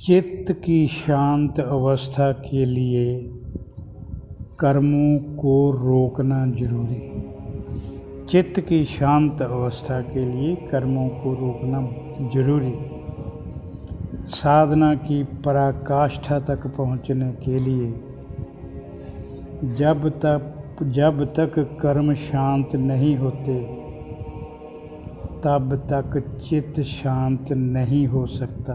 चित्त की शांत अवस्था के लिए कर्मों को रोकना जरूरी। चित्त की शांत अवस्था के लिए कर्मों को रोकना जरूरी। साधना की पराकाष्ठा तक पहुँचने के लिए जब तक कर्म शांत नहीं होते तब तक चित्त शांत नहीं हो सकता।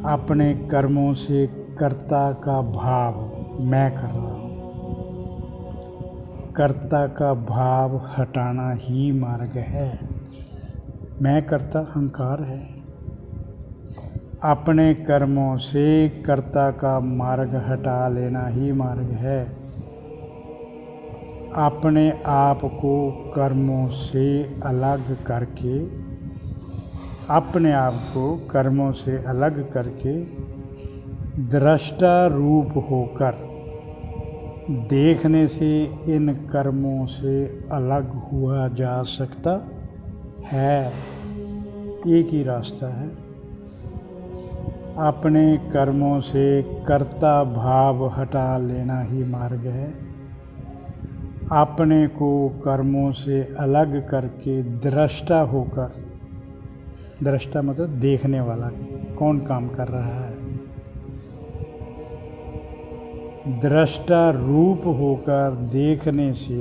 अपने कर्मों से कर्ता का भाव, मैं कर रहा हूँ, कर्ता का भाव हटाना ही मार्ग है। मैं कर्ता अहंकार है। अपने कर्मों से कर्ता का मार्ग हटा लेना ही मार्ग है। अपने आप को कर्मों से अलग करके, अपने आप को कर्मों से अलग करके दृष्टा रूप होकर देखने से इन कर्मों से अलग हुआ जा सकता है। एक ही रास्ता है। अपने कर्मों से कर्ता भाव हटा लेना ही मार्ग है। अपने को कर्मों से अलग करके दृष्टा होकर, दृष्टा मतलब देखने वाला, कौन काम कर रहा है, दृष्टा रूप होकर देखने से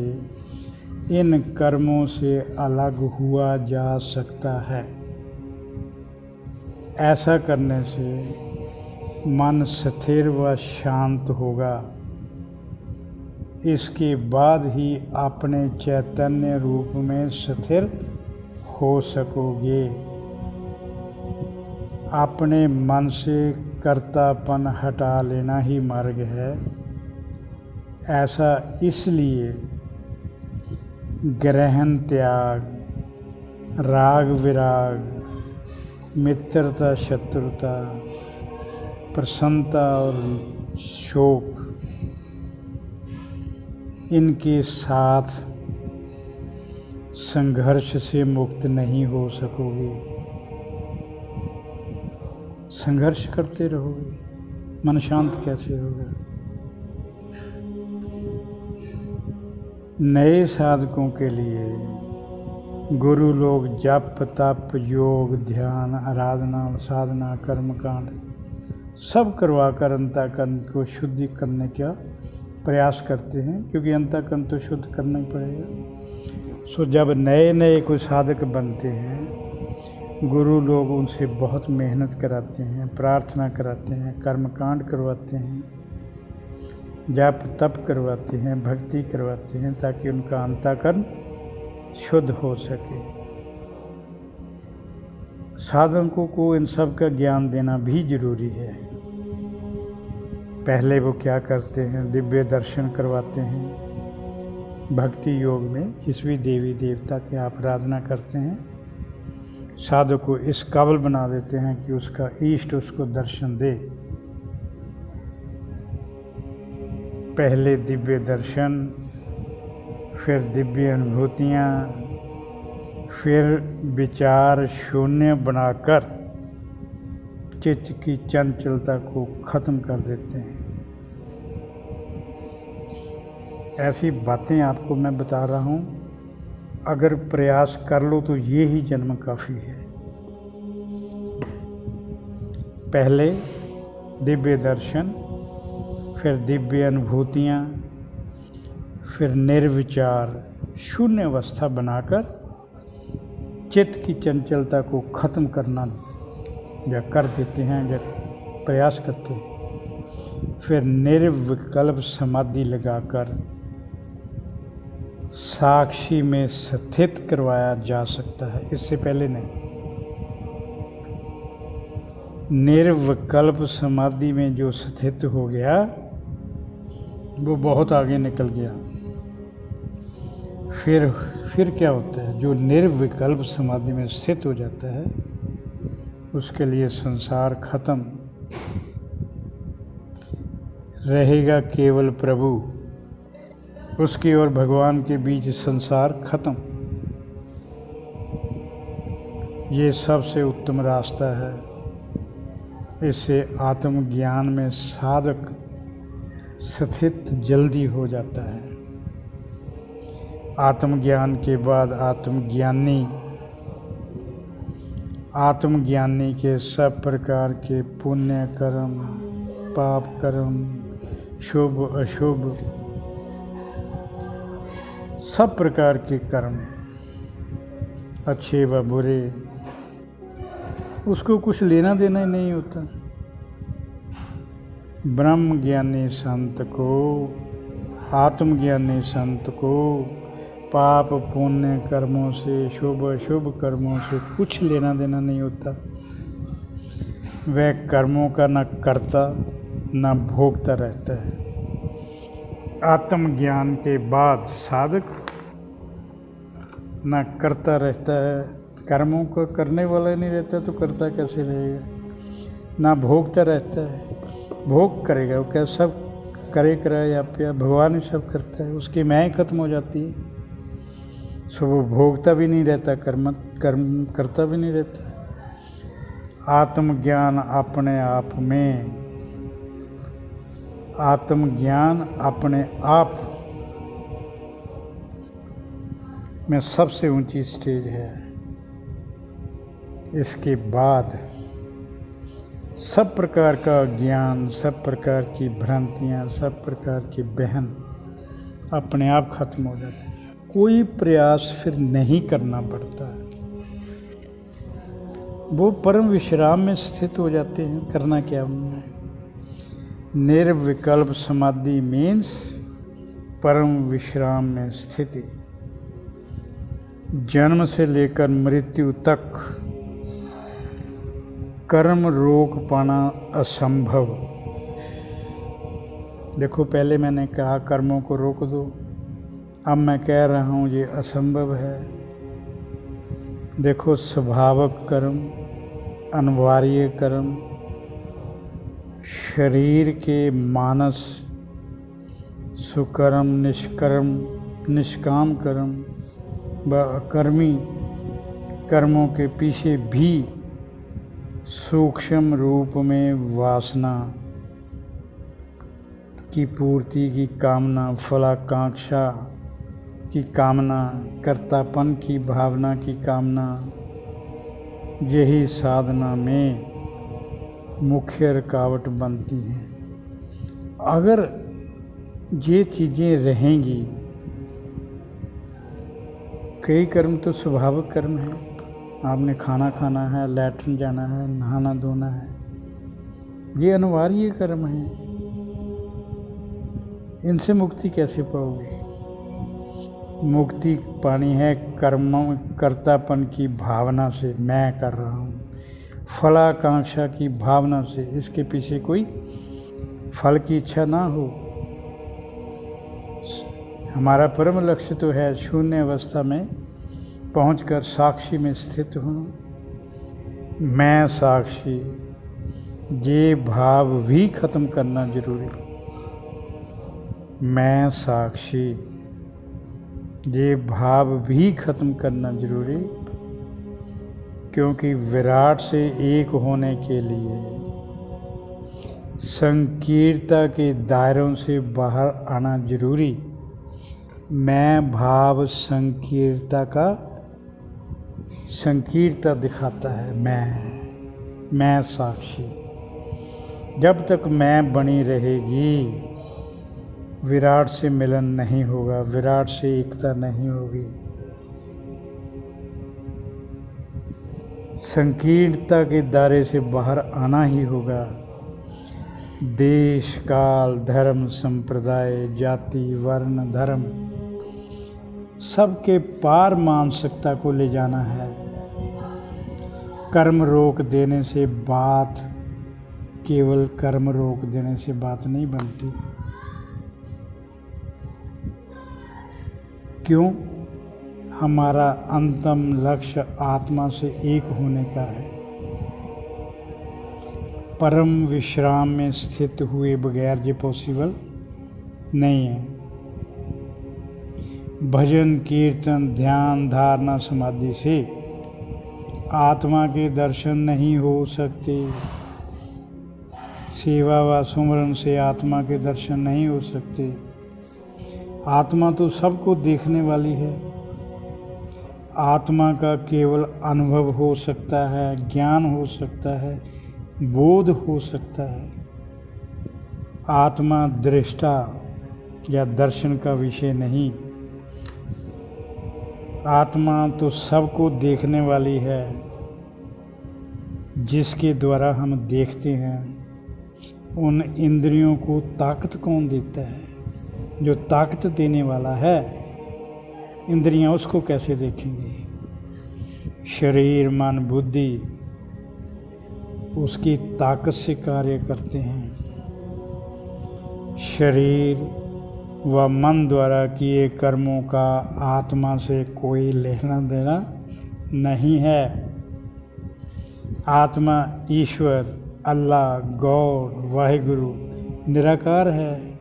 इन कर्मों से अलग हुआ जा सकता है। ऐसा करने से मन स्थिर व शांत होगा। इसके बाद ही अपने चैतन्य रूप में स्थिर हो सकोगे। अपने मन से कर्तापन हटा लेना ही मार्ग है। ऐसा इसलिए ग्रहण त्याग, राग विराग, मित्रता शत्रुता, प्रसन्नता और शोक, इनके साथ संघर्ष से मुक्त नहीं हो सकोगे। संघर्ष करते रहोगे, मन शांत कैसे होगा। नए साधकों के लिए गुरु लोग जप तप योग ध्यान आराधना साधना कर्मकांड सब करवा कर अंतःकरण को शुद्धि करने का प्रयास करते हैं, क्योंकि अंतःकरण तो शुद्ध करना ही पड़ेगा। सो जब नए नए कोई साधक बनते हैं, गुरु लोग उनसे बहुत मेहनत कराते हैं, प्रार्थना कराते हैं, कर्मकांड करवाते हैं, जप तप करवाते हैं, भक्ति करवाते हैं, ताकि उनका अंतःकरण शुद्ध हो सके। साधकों को इन सब का ज्ञान देना भी जरूरी है। पहले वो क्या करते हैं, दिव्य दर्शन करवाते हैं। भक्ति योग में जिस भी देवी देवता की आप आराधना करते हैं, साधक को इस काबिल बना देते हैं कि उसका इष्ट उसको दर्शन दे। पहले दिव्य दर्शन, फिर दिव्य अनुभूतियाँ, फिर विचार शून्य बनाकर चित्त की चंचलता को ख़त्म कर देते हैं। ऐसी बातें आपको मैं बता रहा हूँ, अगर प्रयास कर लो तो ये ही जन्म काफ़ी है। पहले दिव्य दर्शन, फिर दिव्य अनुभूतियाँ, फिर निर्विचार शून्य अवस्था बनाकर चित्त की चंचलता को ख़त्म करना या कर देते हैं या प्रयास करते हैं। फिर निर्विकल्प समाधि लगाकर साक्षी में स्थित करवाया जा सकता है, इससे पहले नहीं। निर्विकल्प समाधि में जो स्थित हो गया वो बहुत आगे निकल गया। फिर क्या होता है, जो निर्विकल्प समाधि में स्थित हो जाता है उसके लिए संसार खत्म, रहेगा केवल प्रभु। उसकी और भगवान के बीच संसार खत्म। ये सबसे उत्तम रास्ता है। इससे आत्मज्ञान में साधक स्थित जल्दी हो जाता है। आत्मज्ञान के बाद आत्मज्ञानी के सब प्रकार के पुण्य कर्म, पाप कर्म, शुभ अशुभ, सब प्रकार के कर्म, अच्छे व बुरे, उसको कुछ लेना देना ही नहीं होता। ब्रह्म ज्ञानी संत को, आत्मज्ञानी संत को पाप पुण्य कर्मों से, शुभ अशुभ कर्मों से कुछ लेना देना नहीं होता। वह कर्मों का न करता न भोगता रहता है। आत्मज्ञान के बाद साधक न करता रहता है, कर्मों को करने वाला नहीं रहता तो करता कैसे रहेगा। ना भोगता रहता है, भोग करेगा वो क्या, सब करेगा या भगवान ही सब करता है, उसकी मैं ही खत्म हो जाती है। सो वो भोगता भी नहीं रहता, कर्म करता भी नहीं रहता। आत्मज्ञान अपने आप में, आत्मज्ञान अपने आप में सबसे ऊंची स्टेज है। इसके बाद सब प्रकार का ज्ञान, सब प्रकार की भ्रांतियाँ, सब प्रकार की बहन अपने आप खत्म हो जाती है। कोई प्रयास फिर नहीं करना पड़ता है, वो परम विश्राम में स्थित हो जाते हैं। करना क्या उन्होंने? निर्विकल्प समाधि मीन्स परम विश्राम में स्थिति। जन्म से लेकर मृत्यु तक कर्म रोक पाना असंभव। देखो, पहले मैंने कहा कर्मों को रोक दो, अब मैं कह रहा हूँ ये असंभव है। देखो, स्वभावक कर्म, अनिवार्य कर्म, शरीर के मानस, सुकर्म, निष्काम कर्म व अकर्मी कर्मों के पीछे भी सूक्ष्म रूप में वासना की पूर्ति की कामना, फलाकांक्षा की कामना, कर्तापन की भावना की कामना, यही साधना में मुख्य रुकावट बनती हैं। अगर ये चीज़ें रहेंगी, कई कर्म तो स्वभाविक कर्म हैं, आपने खाना खाना है, लैट्रिन जाना है, नहाना धोना है, ये अनिवार्य कर्म हैं। इनसे मुक्ति कैसे पाओगे? मुक्ति पानी है कर्तापन की भावना से, मैं कर रहा हूँ, फलाकांक्षा की भावना से, इसके पीछे कोई फल की इच्छा ना हो। हमारा परम लक्ष्य तो है शून्य अवस्था में पहुंचकर साक्षी में स्थित होना। मैं साक्षी, ये भाव भी खत्म करना जरूरी। मैं साक्षी, ये भाव भी खत्म करना जरूरी, क्योंकि विराट से एक होने के लिए संकीर्णता के दायरों से बाहर आना जरूरी। मैं भाव संकीर्णता दिखाता है। मैं साक्षी, जब तक मैं बनी रहेगी विराट से मिलन नहीं होगा, विराट से एकता नहीं होगी। संकीर्णता के दायरे से बाहर आना ही होगा। देश, काल, धर्म, संप्रदाय, जाति, वर्ण, धर्म सबके पार मानसिकता को ले जाना है। कर्म रोक देने से बात, केवल कर्म रोक देने से बात नहीं बनती। क्यों? हमारा अंतिम लक्ष्य आत्मा से एक होने का है। परम विश्राम में स्थित हुए बगैर ये पॉसिबल नहीं है। भजन, कीर्तन, ध्यान, धारणा, समाधि से आत्मा के दर्शन नहीं हो सकते। सेवा व सुमरन से आत्मा के दर्शन नहीं हो सकते। आत्मा तो सबको देखने वाली है। आत्मा का केवल अनुभव हो सकता है, ज्ञान हो सकता है, बोध हो सकता है। आत्मा दृष्टा या दर्शन का विषय नहीं। आत्मा तो सबको देखने वाली है। जिसके द्वारा हम देखते हैं, उन इंद्रियों को ताकत कौन देता है? जो ताकत देने वाला है, इंद्रियां उसको कैसे देखेंगी? शरीर, मन, बुद्धि उसकी ताकत से कार्य करते हैं। शरीर व मन द्वारा किए कर्मों का आत्मा से कोई लेना देना नहीं है। आत्मा ईश्वर, अल्लाह, गॉड, वाहिगुरु निराकार है।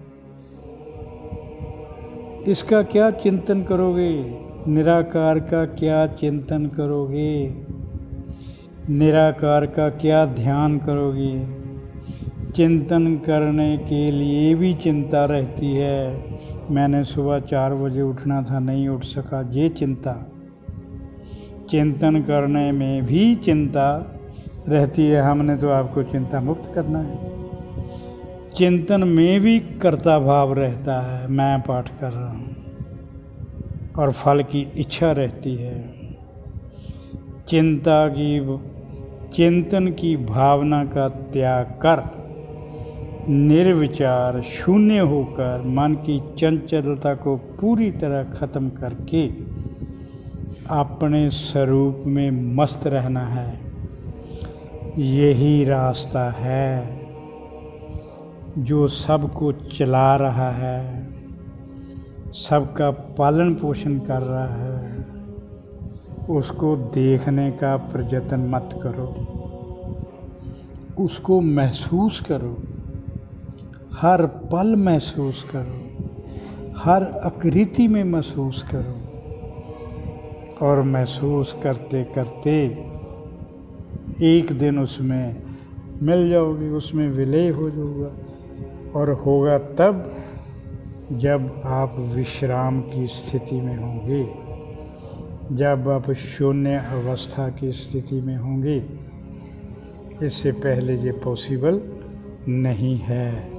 इसका क्या चिंतन करोगे? निराकार का क्या चिंतन करोगे? निराकार का क्या ध्यान करोगे? चिंतन करने के लिए भी चिंता रहती है। मैंने सुबह 4 बजे उठना था, नहीं उठ सका, ये चिंता। चिंतन करने में भी चिंता रहती है। हमने तो आपको चिंता मुक्त करना है। चिंतन में भी कर्ता भाव रहता है, मैं पाठ कर रहा हूँ, और फल की इच्छा रहती है। चिंतन की भावना का त्याग कर निर्विचार शून्य होकर मन की चंचलता को पूरी तरह खत्म करके अपने स्वरूप में मस्त रहना है। यही रास्ता है जो सबको चला रहा है, सबका पालन पोषण कर रहा है। उसको देखने का प्रयत्न मत करो, उसको महसूस करो, हर पल महसूस करो, हर आकृति में महसूस करो, और महसूस करते करते एक दिन उसमें मिल जाओगे, उसमें विलय हो जाओगा। और होगा तब जब आप विश्राम की स्थिति में होंगे, जब आप शून्य अवस्था की स्थिति में होंगे। इससे पहले ये पॉसिबल नहीं है।